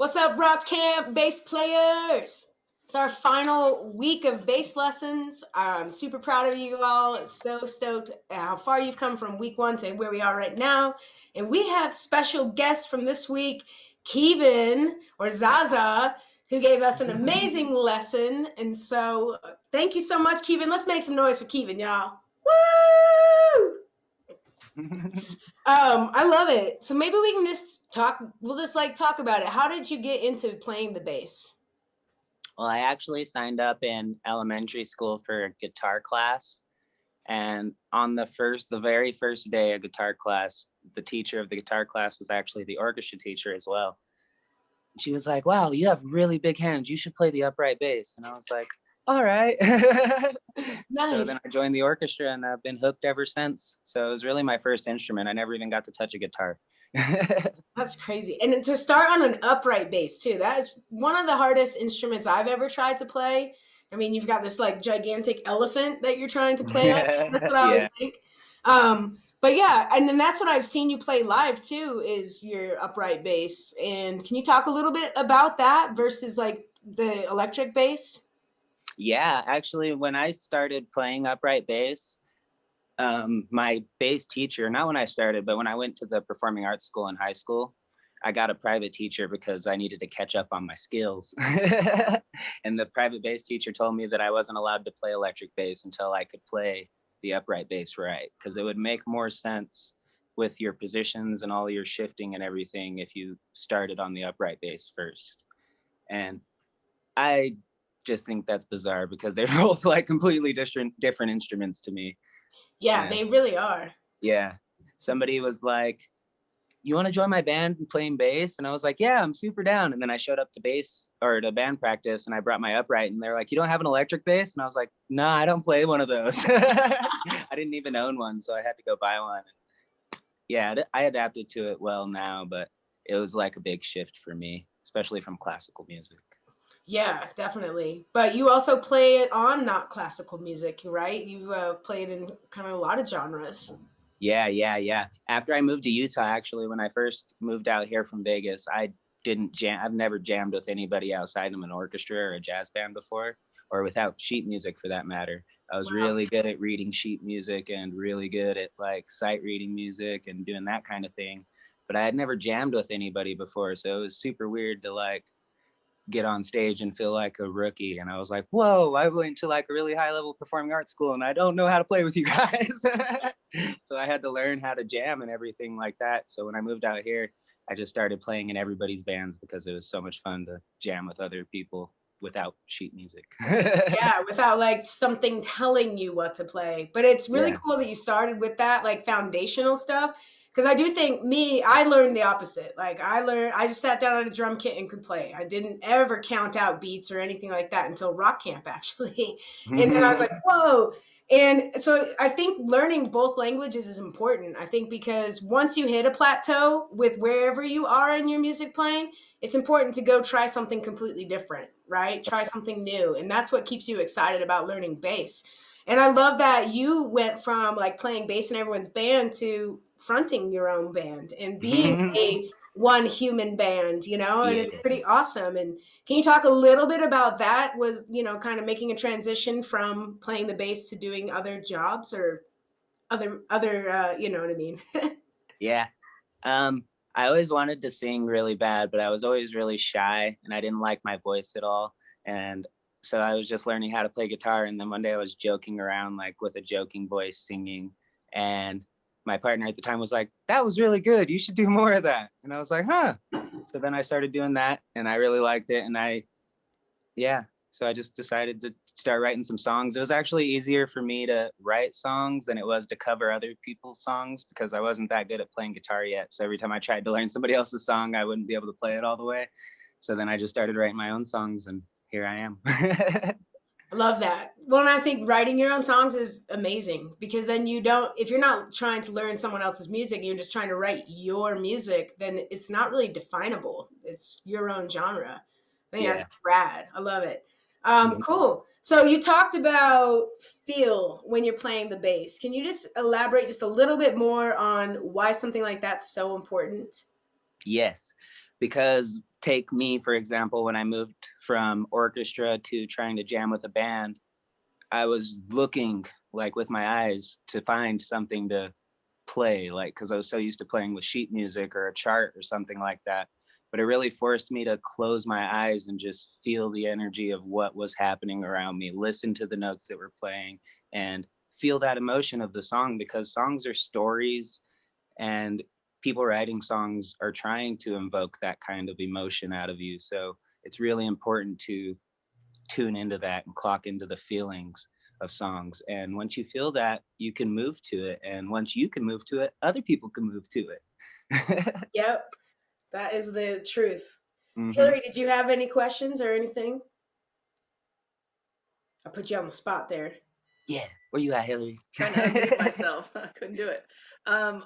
What's up, Rock Camp bass players? It's our final week of bass lessons. I'm super proud of you all. So stoked at how far you've come from week one to where we are right now. And we have special guests from this week, Keyvin or Zaza, who gave us an amazing lesson. And so thank you so much, Keyvin. Let's make some noise for Keyvin, y'all. Woo! I love it. So maybe we can just talk. We'll just talk about it. How did you get into playing the bass? Well, I actually signed up in elementary school for a guitar class. And on the very first day of guitar class, the teacher of the guitar class was actually the orchestra teacher as well. She was like, "Wow, you have really big hands. You should play the upright bass." And I was like, "All right." So Nice. then I joined the orchestra and I've been hooked ever since. So it was really my first instrument. I never even got to touch a guitar. That's crazy. And to start on an upright bass too. That is one of the hardest instruments I've ever tried to play. I mean, you've got this gigantic elephant that you're trying to play on. That's what I always Yeah. think. But yeah, and then that's what I've seen you play live too is your upright bass. And can you talk a little bit about that versus like the electric bass? Yeah, actually, when I started playing upright bass, my bass teacher, not when I started, but when I went to the performing arts school in high school, I got a private teacher because I needed to catch up on my skills. And the private bass teacher told me that I wasn't allowed to play electric bass until I could play the upright bass right, because it would make more sense with your positions and all your shifting and everything if you started on the upright bass first. And I just think that's bizarre because they're both like completely different instruments to me. Yeah, And they really are. yeah, somebody was like, "You want to join my band and playing bass?" And I was like, "Yeah, I'm super down." And then I showed up to bass or to band practice and I brought my upright and they're like, "You don't have an electric bass?" And I was like, "No, I don't play one of those." I didn't even own one, so I had to go buy one. Yeah, I adapted to it well now, but it was like a big shift for me, especially from classical music. Yeah, definitely. But you also play it on not classical music, right? You played in kind of a lot of genres. Yeah. After I moved to Utah, actually, when I first moved out here from Vegas, I didn't jam. I've never jammed with anybody outside of an orchestra or a jazz band before, or without sheet music for that matter. I was Wow. really good at reading sheet music and really good at like sight reading music and doing that kind of thing. But I had never jammed with anybody before, so it was super weird to like get on stage and feel like a rookie. And I was like, whoa, I went to like a really high level performing arts school and I don't know how to play with you guys. So I had to learn how to jam and everything like that. So when I moved out here, I just started playing in everybody's bands because it was so much fun to jam with other people without sheet music. Yeah, without like something telling you what to play. But it's really Yeah. cool that you started with that like foundational stuff. Because I do think I learned the opposite. I just sat down on a drum kit and could play. I didn't ever count out beats or anything like that until rock camp, actually. And then I was like, whoa. And so I think learning both languages is important. I think because once you hit a plateau with wherever you are in your music playing, it's important to go try something completely different, right? Try something new. And that's what keeps you excited about learning bass. And I love that you went from like playing bass in everyone's band to fronting your own band and being a one human band, and Yeah. it's pretty awesome. And can you talk a little bit about that? Was, kind of making a transition from playing the bass to doing other jobs or you know what I mean? Yeah. Um, I always wanted to sing really bad, but I was always really shy and I didn't like my voice at all. And so I was just learning how to play guitar. And then one day I was joking around like with a joking voice singing. And my partner at the time was like, "That was really good. You should do more of that." And I was like, "Huh." So then I started doing that and I really liked it. And yeah, so I just decided to start writing some songs. It was actually easier for me to write songs than it was to cover other people's songs because I wasn't that good at playing guitar yet. So every time I tried to learn somebody else's song, I wouldn't be able to play it all the way. So then I just started writing my own songs and here I am. I love that. Well, and I think writing your own songs is amazing because then you don't, if you're not trying to learn someone else's music, and you're just trying to write your music, then it's not really definable. It's your own genre. I think that's Yeah. rad. I love it. Mhm. Cool. So you talked about feel when you're playing the bass. Can you just elaborate just a little bit more on why something like that's so important? Yes. because take me, for example, when I moved from orchestra to trying to jam with a band, I was looking like with my eyes to find something to play, like, because I was so used to playing with sheet music or a chart or something like that. But it really forced me to close my eyes and just feel the energy of what was happening around me, listen to the notes that were playing, and feel that emotion of the song, because songs are stories, and people writing songs are trying to invoke that kind of emotion out of you. So it's really important to tune into that and clock into the feelings of songs. And once you feel that, you can move to it. And once you can move to it, other people can move to it. Yep, that is the truth. Hmm. Hillary, did you have any questions or anything? I put you on the spot there. Yeah. Where you at, Hillary? Trying to unmute myself. I couldn't do it.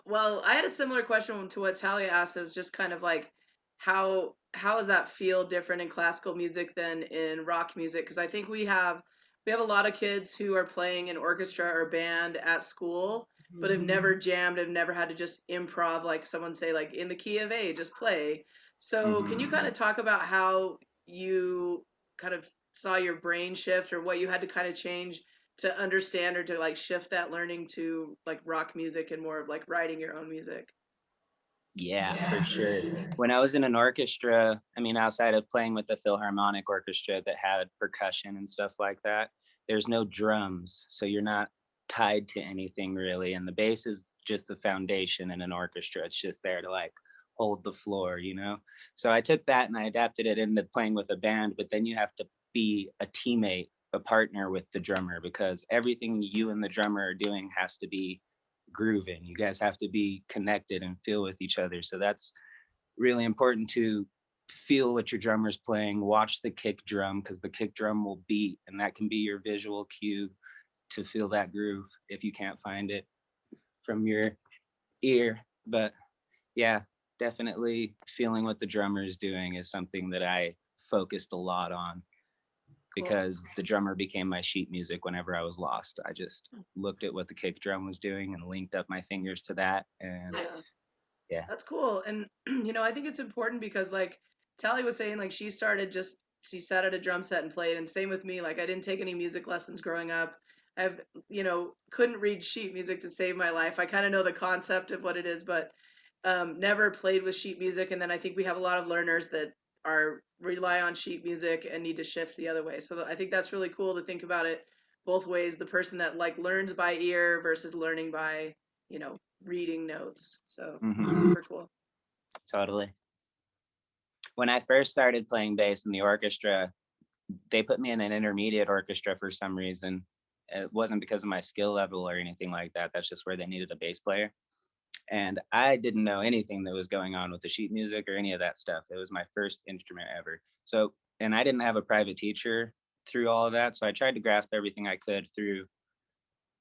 Well, I had a similar question to what Talia asked. Is just kind of like how does that feel different in classical music than in rock music? Because I think we have a lot of kids who are playing in orchestra or band at school, but have never jammed, have never had to just improv, like someone say, like in the key of A, just play. So can you Hmm. kind of talk about how you kind of saw your brain shift, or what you had to kind of change to understand, or to like shift that learning to like rock music and more of like writing your own music? Yeah, for sure. When I was in an orchestra, I mean, outside of playing with the Philharmonic Orchestra that had percussion and stuff like that, there's no drums. So you're not tied to anything really. And the bass is just the foundation in an orchestra. It's just there to like hold the floor, you know? So I took that and I adapted it into playing with a band, but then you have to be a teammate, a partner with the drummer, because everything you and the drummer are doing has to be grooving. You guys have to be connected and feel with each other. So that's really important, to feel what your drummer's playing, watch the kick drum, because the kick drum will beat, and that can be your visual cue to feel that groove if you can't find it from your ear. But yeah, definitely feeling what the drummer is doing is something that I focused a lot on, Cool. because the drummer became my sheet music whenever I was lost. I just looked at what the kick drum was doing and linked up my fingers to that. And Yeah. Nice. yeah. That's cool. And I think it's important because like Tally was saying, like she sat at a drum set and played, and same with me. Like I didn't take any music lessons growing up. I've, couldn't read sheet music to save my life. I kind of know the concept of what it is, but never played with sheet music. And then I think we have a lot of learners that are rely on sheet music and need to shift the other way. So I think that's really cool to think about it both ways. The person that like learns by ear versus learning by, you know, reading notes. So it's Hmm. super cool. Totally. When I first started playing bass in the orchestra, they put me in an intermediate orchestra for some reason. It wasn't because of my skill level or anything like that. That's just where they needed a bass player. And I didn't know anything that was going on with the sheet music or any of that stuff. It was my first instrument ever. So, and I didn't have a private teacher through all of that. So I tried to grasp everything I could through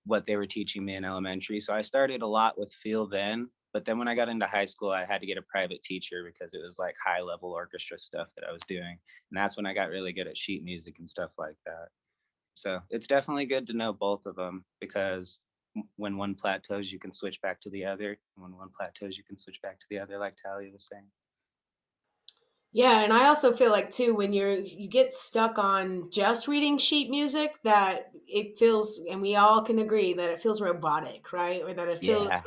what they were teaching me in elementary. So I started a lot with feel then, but then when I got into high school, I had to get a private teacher because it was like high level orchestra stuff that I was doing. And that's when I got really good at sheet music and stuff like that. So it's definitely good to know both of them, because when one plateaus, you can switch back to the other. When one plateaus, you can switch back to the other, like Talia was saying. Yeah, and I also feel like too when you get stuck on just reading sheet music that it feels, and we all can agree that it feels robotic, right? Or that it feels Yeah.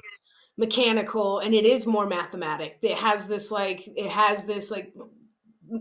mechanical, and it is more mathematic. It has this like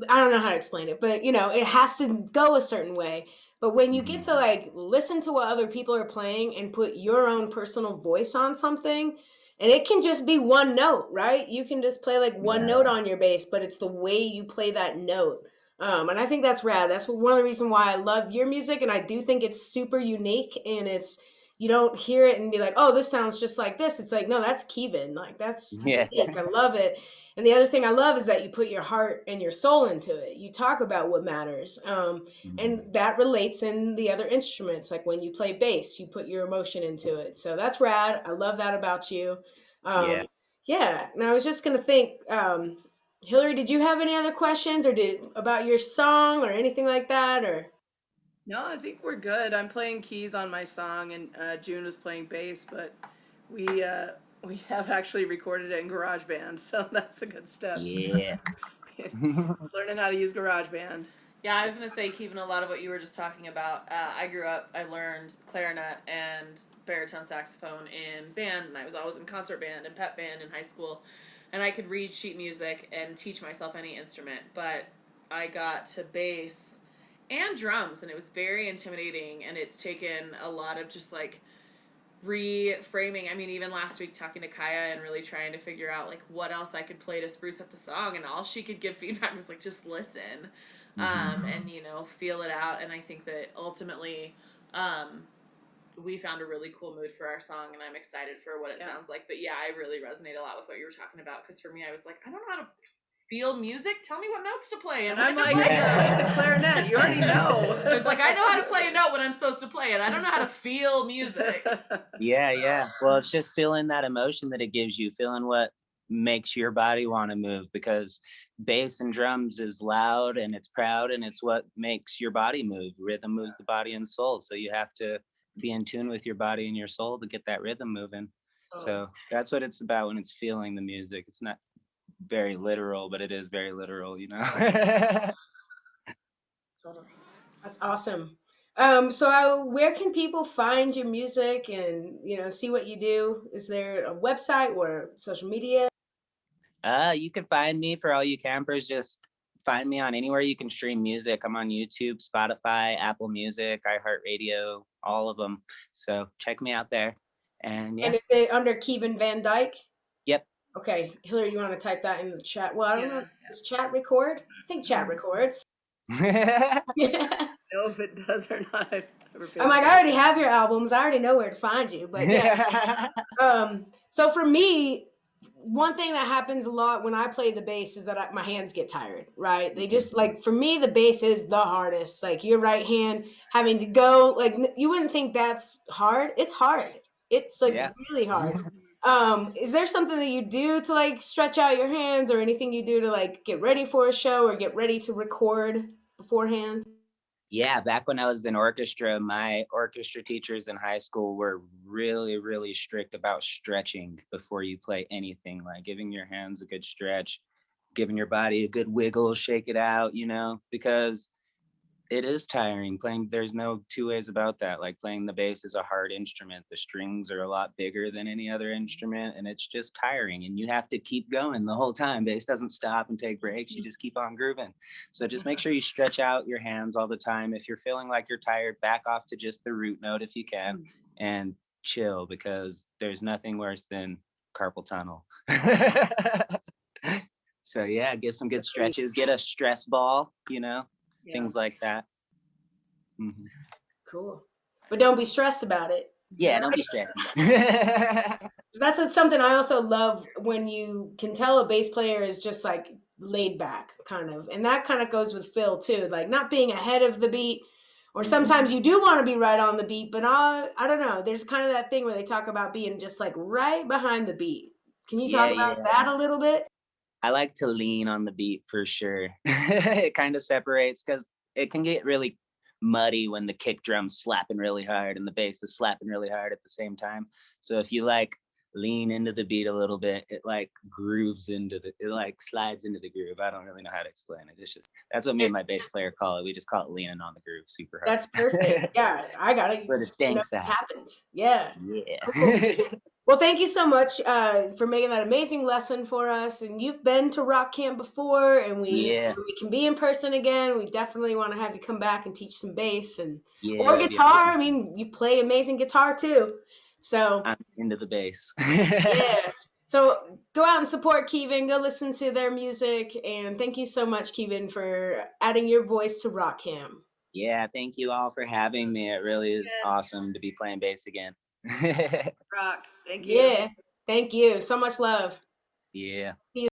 I don't know how to explain it, but it has to go a certain way. But when you get Hmm. to like listen to what other people are playing and put your own personal voice on something, and it can just be one note, right? You can just play like one Yeah. note on your bass, but it's the way you play that note. And I think that's rad. That's one of the reasons why I love your music, and I do think it's super unique. And it's you don't hear it and be like, "Oh, this sounds just like this." It's like, no, that's Keyvin. Like that's Yeah. unique. I love it. And the other thing I love is that you put your heart and your soul into it. You talk about what matters. And Mhm. that relates in the other instruments. Like when you play bass, you put your emotion into it. So that's rad. I love that about you. Yeah. Um, yeah. And I was just going to think, Hillary, did you have any other questions about your song or anything like that? Or No, I think we're good. I'm playing keys on my song, and June was playing bass, but we have actually recorded it in GarageBand, so that's a good step. Yeah. Learning how to use GarageBand. Yeah, I was gonna say, Keyvin, a lot of what you were just talking about. I learned clarinet and baritone saxophone in band, and I was always in concert band and pep band in high school, and I could read sheet music and teach myself any instrument. But I got to bass and drums, and it was very intimidating, and it's taken a lot of just like reframing. I mean, even last week talking to Kaya and really trying to figure out like what else I could play to spruce up the song, and all she could give feedback was like, just listen, and feel it out. And I think that ultimately, we found a really cool mood for our song, and I'm excited for what it sounds like. But yeah, I really resonate a lot with what you were talking about, because for me, I was like, I don't know how to feel music. Tell me what notes to play. And I'm like, you're playing the clarinet. You already know. It's like, I know how to play a note when I'm supposed to play it. I don't know how to feel music. Yeah. Well, it's just feeling that emotion that it gives you, feeling what makes your body want to move, because bass and drums is loud and it's proud, and it's what makes your body move. Rhythm moves the body and soul. So you have to be in tune with your body and your soul to get that rhythm moving. So that's what it's about when it's feeling the music. It's not very literal, but it is very literal, Totally. That's awesome. So where can people find your music and see what you do? Is there a website or social media? You can find me, for all you campers, just find me on anywhere you can stream music. I'm on YouTube, Spotify, Apple Music, iHeartRadio, all of them. So check me out there. And yeah. And is it under Keyvin VanDyke? Yep. Okay, Hillary, you want to type that in the chat? Well, I don't know. Does chat record? I think chat records. I don't know if it does or not. I'm like, I already have your albums. I already know where to find you. But yeah. So for me, one thing that happens a lot when I play the bass is that my hands get tired, right? They just, like, for me, the bass is the hardest. Like, your right hand having to go, like, you wouldn't think that's hard. It's hard. It's like really hard. Is there something that you do to like stretch out your hands, or anything you do to like get ready for a show or get ready to record beforehand? Yeah, back when I was in orchestra, my orchestra teachers in high school were really, really strict about stretching before you play anything, like giving your hands a good stretch, giving your body a good wiggle, shake it out, because it is tiring playing. There's no two ways about that. Like, playing the bass is a hard instrument. The strings are a lot bigger than any other instrument, and it's just tiring, and you have to keep going the whole time. Bass doesn't stop and take breaks. You just keep on grooving. So just make sure you stretch out your hands all the time. If you're feeling like you're tired, back off to just the root note if you can, and chill, because there's nothing worse than carpal tunnel. So yeah, get some good stretches, get a stress ball, things like that. Mm-hmm. Cool. But don't be stressed about it. Yeah, don't be stressed. That's something I also love, when you can tell a bass player is just like laid back, kind of. And that kind of goes with Phil too, like not being ahead of the beat, or sometimes you do want to be right on the beat, but I don't know. There's kind of that thing where they talk about being just like right behind the beat. Can you talk about that a little bit? I like to lean on the beat for sure. It kind of separates, because it can get really muddy when the kick drum's slapping really hard and the bass is slapping really hard at the same time. So if you like lean into the beat a little bit, it like grooves into it like slides into the groove. I don't really know how to explain it. It's just, that's what me and my bass player call it. We just call it leaning on the groove super hard. That's perfect. Yeah, I got it. For the stinks This happens. Yeah. Yeah. Cool. Well, thank you so much for making that amazing lesson for us. And you've been to rock camp before, and we can be in person again. We definitely want to have you come back and teach some bass or guitar. I mean, you play amazing guitar too. So I'm into the bass. Yeah. So go out and support Keyvin. Go listen to their music. And thank you so much, Keyvin, for adding your voice to rock camp. Yeah, thank you all for having me. It really is awesome to be playing bass again. Rock. Thank you. Yeah. Thank you. So much love. Yeah. See you